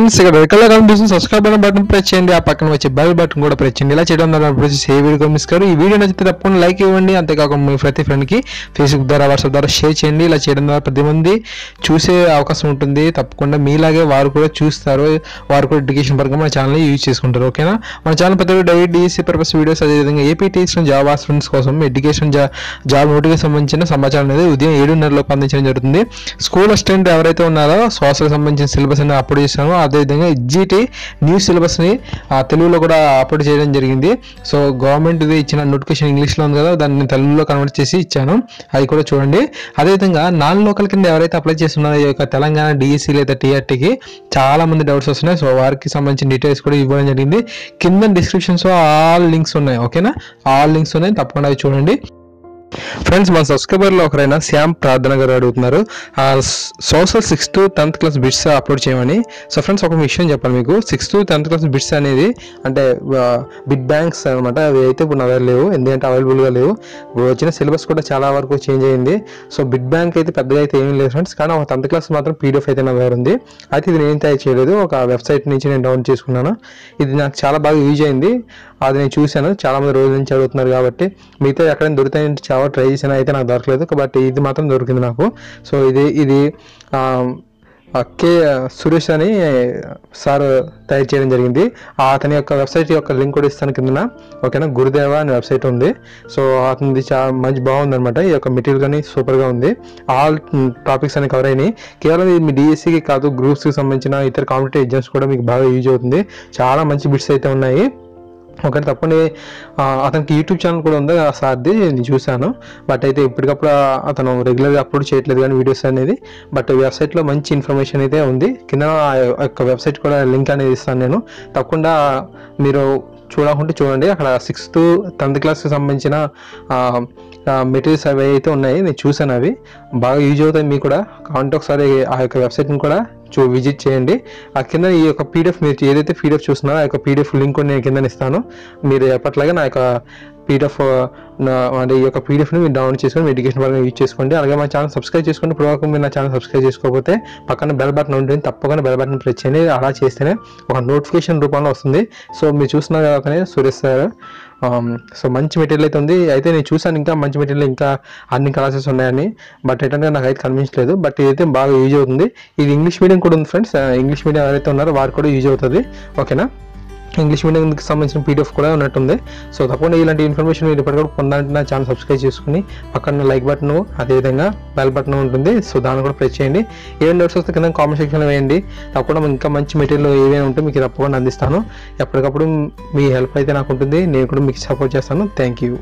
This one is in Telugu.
ఫ్రెండ్స్ ఇక్కడ రెడ్ కలర్ కనిపిస్తుంది సబ్స్క్రైబ్ బటన్ ప్రెస్ చేయండి, ఆ పక్కన వచ్చే బెల్ బటన్ కూడా ప్రెస్ చేయండి. ఇలా చేయడం ద్వారా ఏ వీడియో మిస్ కారు. ఈ వీడియో నచ్చితే తప్పకుండా లైక్ ఇవ్వండి, అంతేకాకుండా మీ ప్రతి ఫ్రెండ్కి ఫేస్బుక్ ద్వారా వాట్సాప్ ద్వారా షేర్ చేయండి. ఇలా చేయడం ద్వారా 10 మంది చూసే అవకాశం ఉంటుంది. తప్పకుండా మీలాగే వారు కూడా చూస్తారు, వారు కూడా ఎడ్యుకేషన్ పరంగా మన ఛానల్ని యూజ్ చేసుకుంటారు. ఓకేనా, మన ఛానల్ ప్రతి డైలీ డిఎస్సీ పర్పస్ వీడియోస్, అదేవిధంగా ఏపీ టీచర్ జాబ్ స్టూడెంట్స్ కోసం ఎడ్యుకేషన్ జాబ్ నోటిఫికేషన్ సంబంధించిన సమాచారం అనేది ఉదయం 7:30 అందించడం జరుగుతుంది. స్కూల్ అసిస్టెంట్ ఎవరైతే ఉన్నారో సోషల్ సంబంధించిన సిలబస్ అనేది అప్లోడ్ చేశాను. అదేవిధంగా ఎడ్జిటి న్యూ సిలబస్ని తెలుగులో కూడా అప్లోడ్ చేయడం జరిగింది. సో గవర్నమెంట్ ఇచ్చిన నోటిఫికేషన్ ఇంగ్లీష్లో ఉంది కదా, దాన్ని తెలుగులో కన్వర్ట్ చేసి ఇచ్చాను, అది కూడా చూడండి. అదేవిధంగా నాన్ లోకల్ కింద ఎవరైతే అప్లై చేస్తున్నారో ఈ యొక్క తెలంగాణ డిఎస్సి లేదా టీఆర్టీకి చాలా మంది డౌట్స్ వస్తున్నాయి. సో వారికి సంబంధించిన డీటెయిల్స్ కూడా ఇవ్వడం జరిగింది. కింద డిస్క్రిప్షన్స్లో ఆల్ లింక్స్ ఉన్నాయి. ఓకేనా, ఆల్ లింక్స్ ఉన్నాయి, తప్పకుండా అవి చూడండి. ఫ్రెండ్స్, మన సబ్స్క్రైబర్లో ఒకరైనా శ్యామ్ ప్రార్థన గారు అడుగుతున్నారు social 6th to 10th class bits upload చేయమని. సో ఫ్రెండ్స్, ఒక విషయం చెప్పాలి మీకు, 6th to 10th class bits అనేది అంటే బిట్ బ్యాంక్స్ అనమాట. అవి అయితే ఇప్పుడు నా దగ్గర లేవు, ఎందుకంటే అవైలబుల్గా లేవు. వచ్చిన సిలబస్ కూడా చాలా వరకు చేంజ్ అయింది. సో బిట్ బ్యాంక్ అయితే పెద్దగా అయితే ఏమీ లేదు ఫ్రెండ్స్, కానీ ఒక 10th క్లాస్ మాత్రం పీడిఎఫ్ అయితే నా దగ్గర ఉంది. అయితే ఇది నేను తయారు చేయలేదు, ఒక వెబ్సైట్ నుంచి నేను డౌన్లోడ్ చేసుకున్నాను. ఇది నాకు చాలా బాగా యూజ్ అయింది, అది నేను చూశాను. చాలా మంది రోజుల నుంచి అడుగుతున్నారు కాబట్టి మిగతా ఎక్కడైనా దొరుకుతాయని చాలా ట్రై చేసినా అయితే నాకు దొరకలేదు, బట్ ఇది మాత్రం దొరికింది నాకు. సో ఇది కే సురేష్ అని సార్ తయారు చేయడం జరిగింది. అతని యొక్క వెబ్సైట్ యొక్క లింక్ కూడా ఇస్తాను కింద. ఓకేనా, గురుదేవ అనే వెబ్సైట్ ఉంది. సో అతనిది చాలా మంచి బాగుంది అనమాట. ఈ యొక్క మెటీరియల్ కానీ సూపర్గా ఉంది. ఆల్ టాపిక్స్ అని కవర్ అయినాయి. కేవలం ఇది మీ డిఎస్సికి కాదు, గ్రూప్స్కి సంబంధించిన ఇతర కాంపిటేటివ్ ఎగ్జామ్స్ కూడా మీకు బాగా యూజ్ అవుతుంది. చాలా మంచి బిట్స్ అయితే ఉన్నాయి. ఓకే, తప్పకుండా అతనికి యూట్యూబ్ ఛానల్ కూడా ఉంది ఆ సార్ది, నేను చూశాను. బట్ అయితే ఇప్పటికప్పుడు అతను రెగ్యులర్గా అప్లోడ్ చేయట్లేదు కానీ వీడియోస్ అనేది. బట్ వెబ్సైట్లో మంచి ఇన్ఫర్మేషన్ అయితే ఉంది. కింద ఆ యొక్క వెబ్సైట్ కూడా లింక్ అనేది ఇస్తాను నేను, తప్పకుండా మీరు చూడకుంటే చూడండి. అక్కడ 6th to 10th క్లాస్కి సంబంధించిన మెటీరియల్స్ అవి అయితే ఉన్నాయి, నేను చూశాను. అవి బాగా యూజ్ అవుతాయి మీకు కూడా. కావాలంటే ఒకసారి ఆ యొక్క వెబ్సైట్ని కూడా విజిట్ చేయండి. ఆ కింద ఈ యొక్క పీడిఎఫ్, మీరు ఏదైతే పీడిఎఫ్ చూస్తున్నారో ఆ యొక్క పీడిఎఫ్ లింక్ నేను కింద ఇస్తాను. మీరు ఎప్పట్లాగా నా యొక్క పీడిఎఫ్ అంటే ఈ యొక్క పీడిఎఫ్ని మీరు డౌన్లోడ్ చేసుకొని మీ ఎడ్యుకేషన్ పరంగా యూజ్ చేసుకోండి. అలాగే మా ఛానల్ సబ్స్క్రైబ్ చేసుకోండి. ఇప్పుడు మీరు నా ఛానల్ సబ్స్క్రైబ్ చేసుకోకపోతే పక్కన బెల్ బటన్ ఉంటుంది, తప్పకుండా బెల్ బటన్ ప్రెస్ చేయండి. అలా చేస్తేనే ఒక నోటిఫికేషన్ రూపంలో వస్తుంది. సో మీరు చూస్తున్నారు కదా సురేష్ సార్, సో మంచి మెటీరియల్ అయితే ఉంది. అయితే నేను చూసాను ఇంకా మంచి మెటీరియల్, ఇంకా అన్ని క్లాసెస్ ఉన్నాయని, బట్ ఏంటంటే నాకు అయితే కనిపించలేదు. బట్ ఇదైతే బాగా యూజ్ అవుతుంది. ఇది ఇంగ్లీష్ మీడియం కూడా ఉంది ఫ్రెండ్స్. ఇంగ్లీష్ మీడియం ఎవరైతే ఉన్నారో వారు కూడా యూజ్ అవుతుంది. ఓకేనా, ఇంగ్లీష్ మీడియంకి సంబంధించిన పీడిఎఫ్ కూడా ఉన్నట్టుంది. సో తప్పకుండా ఇలాంటి ఇన్ఫర్మేషన్ మీరు ఇప్పటికీ పొందాలంటే నా ఛానల్ సబ్స్క్రైబ్ చేసుకుని పక్కన లైక్ బటన్, అదేవిధంగా బెల్ బటన్ ఉంటుంది. సో దాన్ని కూడా ప్రెస్ చేయండి. ఏమైనా డౌట్స్ వస్తే కింద కామెంట్ సెక్షన్లో వేయండి. తప్పకుండా ఇంకా మంచి మెటీరియల్ ఏవైనా ఉంటే మీకు తప్పకుండా అందిస్తాను. ఎప్పటికప్పుడు మీ హెల్ప్ అయితే నాకు ఉంటుంది, నేను కూడా మీకు సపోర్ట్ చేస్తాను. Thank you.